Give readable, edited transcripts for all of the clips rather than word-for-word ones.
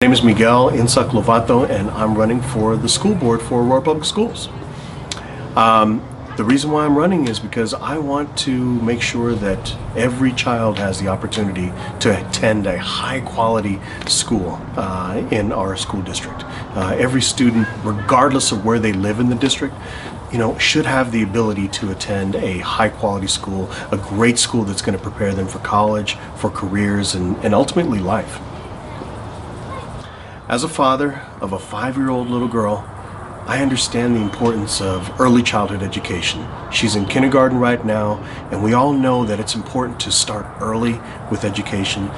My name is Miguel Insac Lovato, and I'm running for the school board for Aurora Public Schools. The reason why I'm running is because I want to make sure that every child has the opportunity to attend a high-quality school in our school district. Every student, regardless of where they live in the district, should have the ability to attend a high-quality school, a great school that's going to prepare them for college, for careers, and ultimately life. As a father of a 5-year-old little girl, I understand the importance of early childhood education. She's in kindergarten right now, and we all know that it's important to start early with education.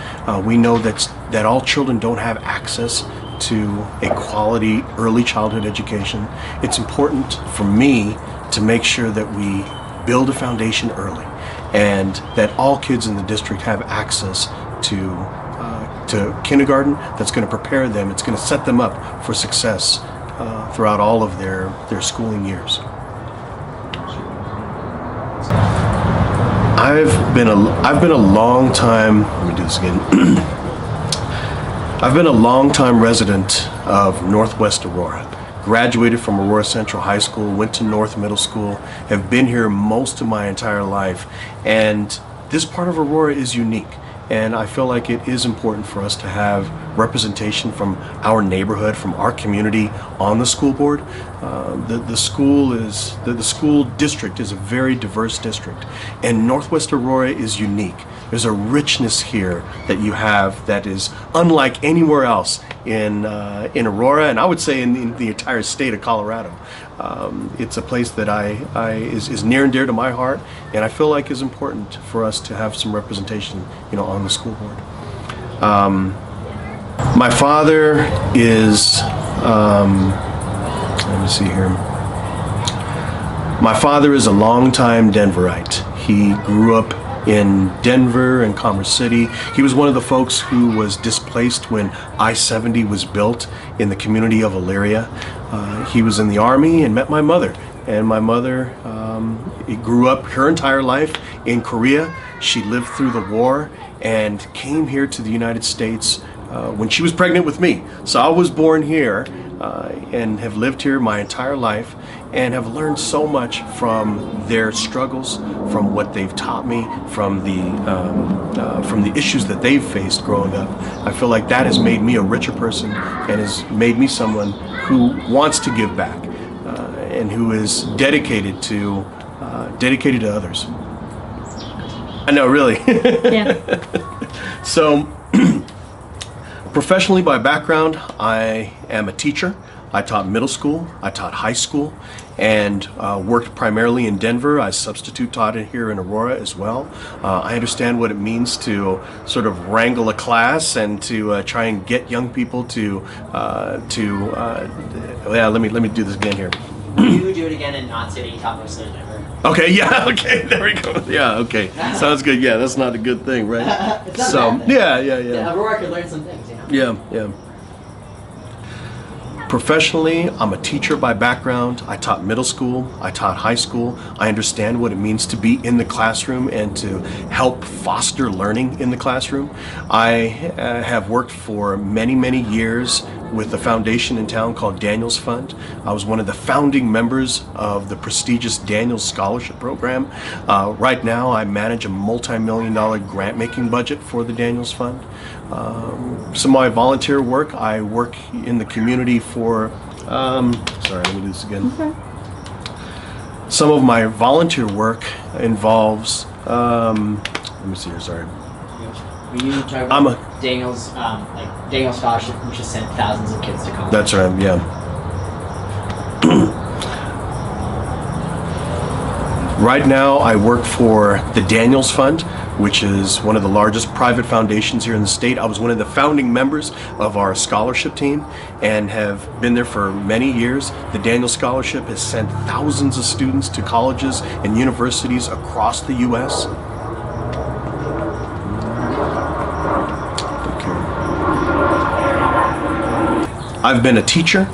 We know that all children don't have access to a quality early childhood education. It's important for me to make sure that we build a foundation early and that all kids in the district have access to kindergarten that's going to prepare them. It's going to set them up for success throughout all of their schooling years. I've been a long time. Let me do this again. I've been a long time resident of Northwest Aurora. Graduated from Aurora Central High School, went to North Middle School, have been here most of my entire life, and this part of Aurora is unique. And I feel like it is important for us to have representation from our neighborhood, from our community on the school board. The school district is a very diverse district, and Northwest Aurora is unique. There's a richness here that you have that is unlike anywhere else in Aurora, and I would say in the entire state of Colorado. It's a place that is near and dear to my heart, and I feel like is important for us to have some representation, on the school board. My father is, let me see here. My father is a longtime Denverite. He grew up in Denver and Commerce City. He was one of the folks who was displaced when I-70 was built in the community of Elyria. He was in the Army and met my mother. And my mother grew up her entire life in Korea. She lived through the war and came here to the United States when she was pregnant with me. So I was born here and have lived here my entire life and have learned so much from their struggles, from what they've taught me, from the issues that they've faced growing up. I feel like that has made me a richer person and has made me someone who wants to give back and who is dedicated to others. I know, really. Yeah. So, professionally by background, I am a teacher. I taught middle school, I taught high school, and worked primarily in Denver. I substitute taught it here in Aurora as well. I understand what it means to sort of wrangle a class and to try and get young people yeah, let me do this again here. You do it again and not say that you taught mostly in Denver. Okay, yeah, okay, there we go. Yeah, okay, sounds good. Yeah, that's not a good thing, right? It's not So, bad, yeah. Aurora could learn some things, Yeah. Professionally, I'm a teacher by background. I taught middle school, I taught high school. I understand what it means to be in the classroom and to help foster learning in the classroom. I have worked for many, many years with a foundation in town called Daniels Fund. I was one of the founding members of the prestigious Daniels Scholarship Program. Right now, I manage a multi-million-dollar grant-making budget for the Daniels Fund. Some of my volunteer work, I work in the community for, sorry, let me do this again. Okay. Some of my volunteer work involves, let me see here, sorry. Were you talking about Daniel's, Daniel's Scholarship, which has sent thousands of kids to college? That's right, yeah. Right now, I work for the Daniels Fund, which is one of the largest private foundations here in the state. I was one of the founding members of our scholarship team and have been there for many years. The Daniels Scholarship has sent thousands of students to colleges and universities across the U.S. I've been a teacher.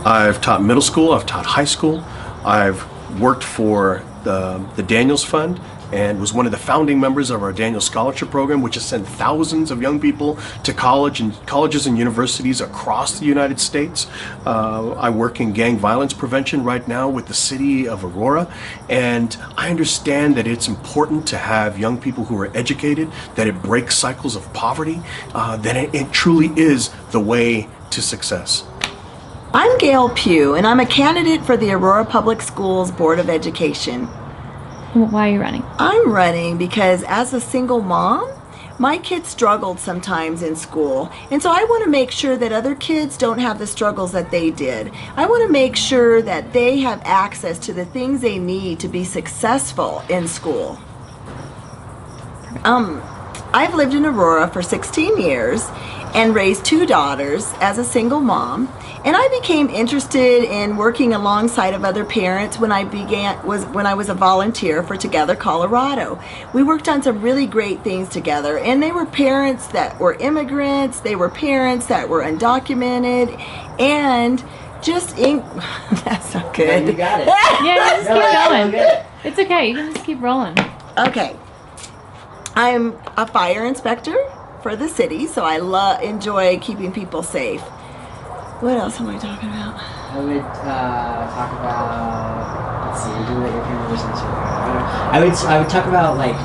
I've taught middle school, I've taught high school. I've worked for the Daniels Fund and was one of the founding members of our Daniel Scholarship Program, which has sent thousands of young people to colleges and universities across the United States. I work in gang violence prevention right now with the city of Aurora, and I understand that it's important to have young people who are educated, that it breaks cycles of poverty, that it truly is the way to success. I'm Gail Pugh, and I'm a candidate for the Aurora Public Schools Board of Education. Why are you running? I'm running because as a single mom, my kids struggled sometimes in school, and so I want to make sure that other kids don't have the struggles that they did. I want to make sure that they have access to the things they need to be successful in school. I've lived in Aurora for 16 years and raised 2 daughters as a single mom. And I became interested in working alongside of other parents when I was a volunteer for Together Colorado. We worked on some really great things together, and they were parents that were immigrants, they were parents that were undocumented, and just that's not good. No, you got it. Yeah, just No, keep going. good. It's okay. You can just keep rolling. Okay. I'm a fire inspector for the city, so I enjoy keeping people safe. What else am I talking about? I would talk about. Let's see. Do what your family listens to. I would talk about like.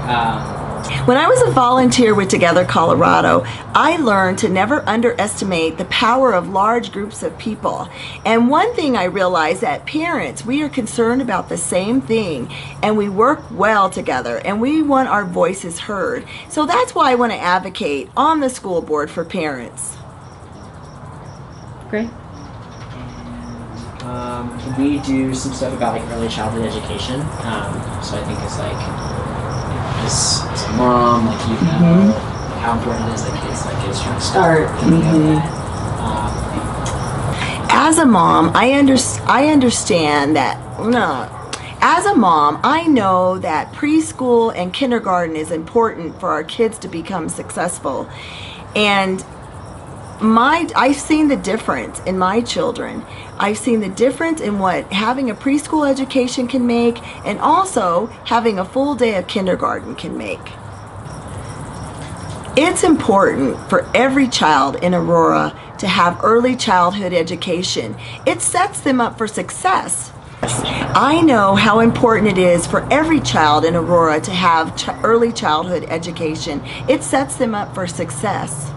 When I was a volunteer with Together Colorado, I learned to never underestimate the power of large groups of people. And one thing I realized that parents, we are concerned about the same thing, and we work well together, and we want our voices heard. So that's why I want to advocate on the school board for parents. Great. We do some stuff about like early childhood education. So I think it's like, as a mom, like you know how important it is that kids trying to start. And you know that, As a mom, I understand that. As a mom, I know that preschool and kindergarten is important for our kids to become successful, and I've seen the difference in my children. I've seen the difference in what having a preschool education can make, and also having a full day of kindergarten can make. It's important for every child in Aurora to have early childhood education. It sets them up for success. I know how important it is for every child in Aurora to have early childhood education. It sets them up for success.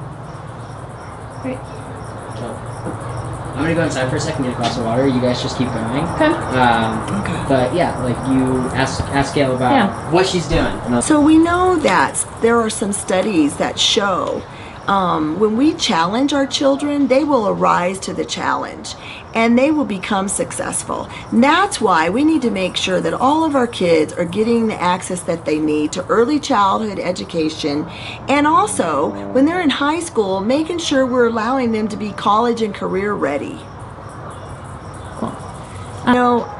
Great. I'm gonna go inside for a second, get a glass of water. You guys just keep going. Okay. Okay. But yeah, like you ask Gail about what she's doing. So we know that there are some studies that show when we challenge our children, they will arise to the challenge and they will become successful. And that's why we need to make sure that all of our kids are getting the access that they need to early childhood education, and also when they're in high school, making sure we're allowing them to be college and career ready. Cool. You know,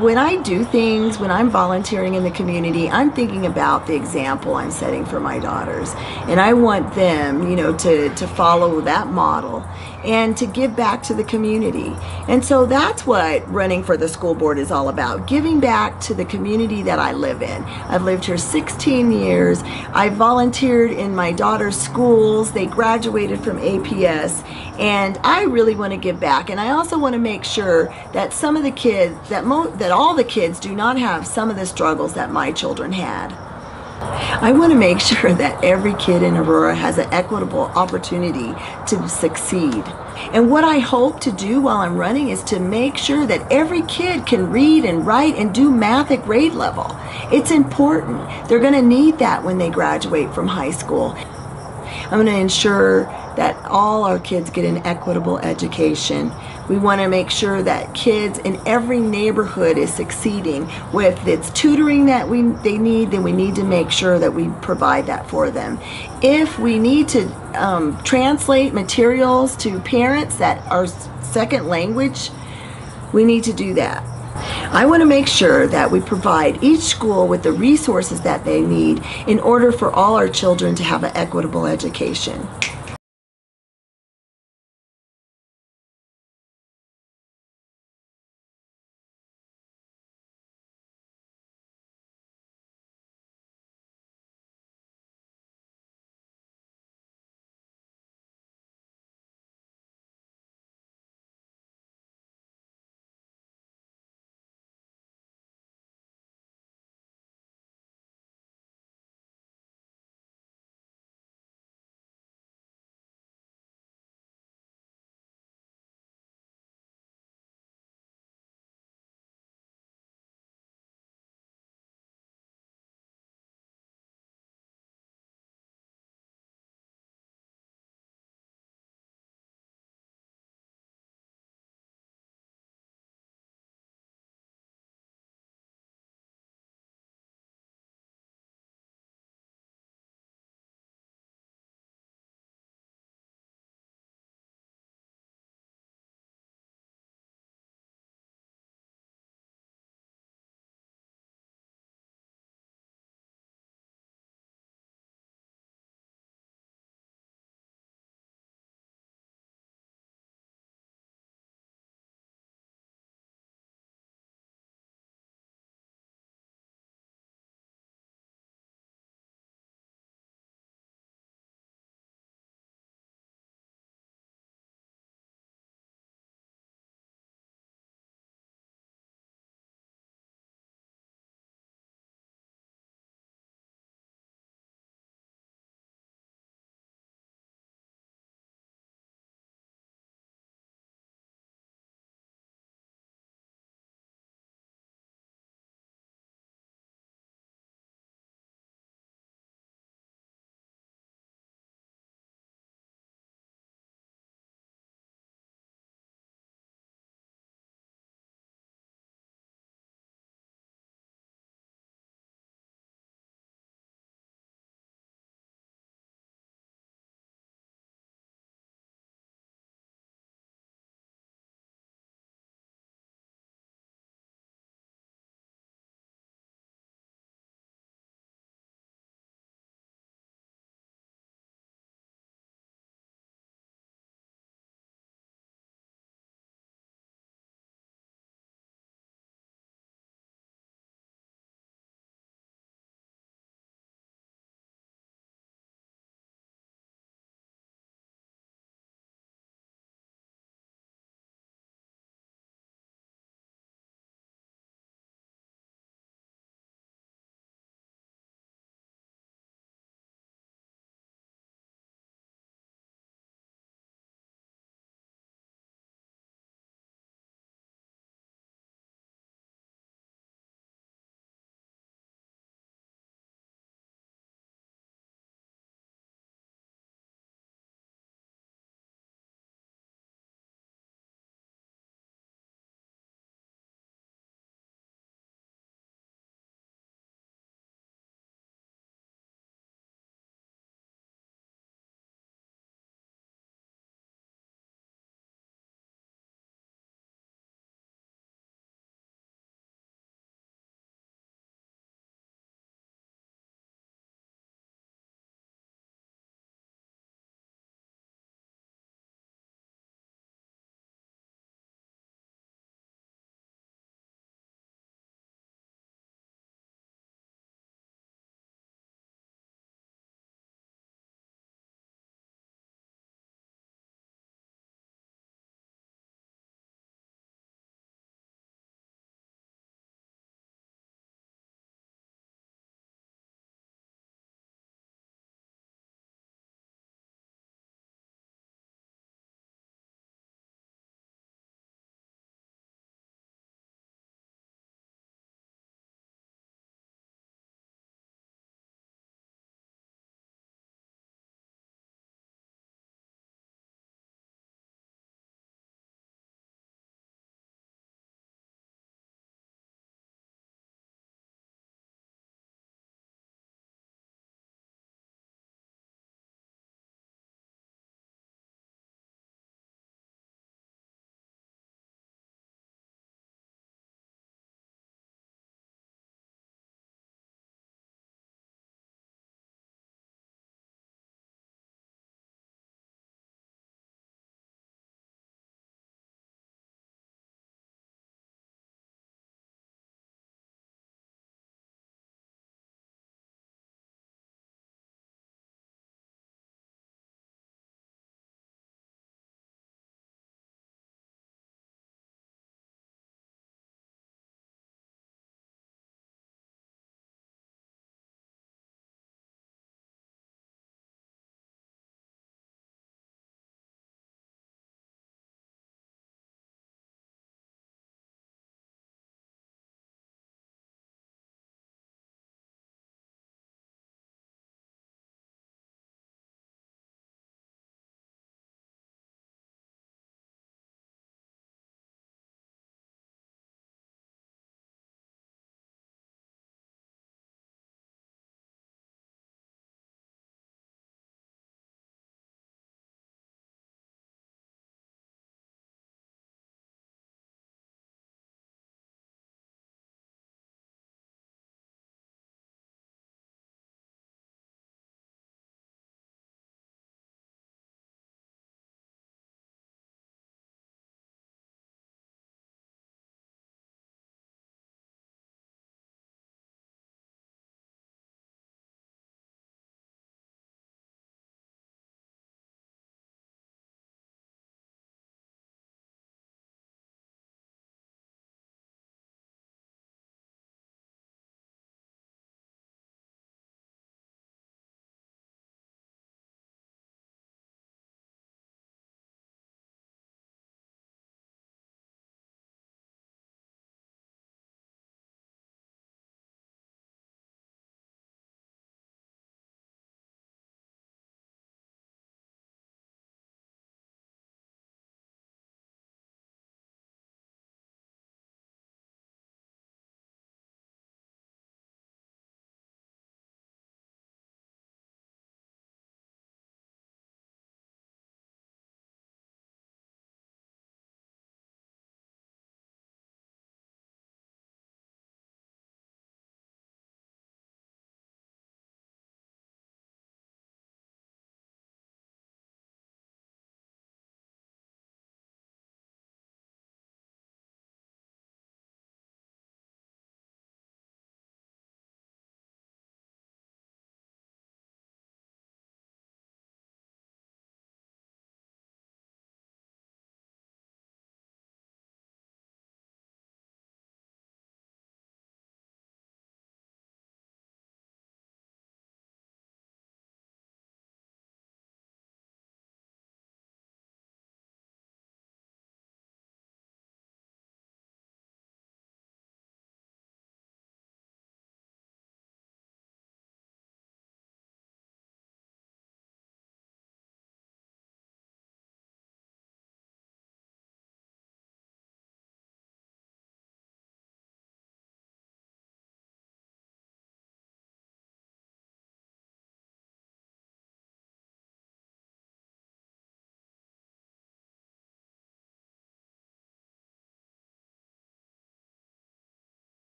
when I do things, when I'm volunteering in the community, I'm thinking about the example I'm setting for my daughters. And I want them, to follow that model and to give back to the community. And so that's what running for the school board is all about, giving back to the community that I live in. I've lived here 16 years. I volunteered in my daughter's schools. They graduated from APS. And I really want to give back. And I also want to make sure that some of the kids, that all the kids do not have some of the struggles that my children had. I want to make sure that every kid in Aurora has an equitable opportunity to succeed. And what I hope to do while I'm running is to make sure that every kid can read and write and do math at grade level. It's important. They're going to need that when they graduate from high school. I'm going to ensure that all our kids get an equitable education. We want to make sure that kids in every neighborhood is succeeding. If it's tutoring that they need, then we need to make sure that we provide that for them. If we need to translate materials to parents that are second language, we need to do that. I want to make sure that we provide each school with the resources that they need in order for all our children to have an equitable education.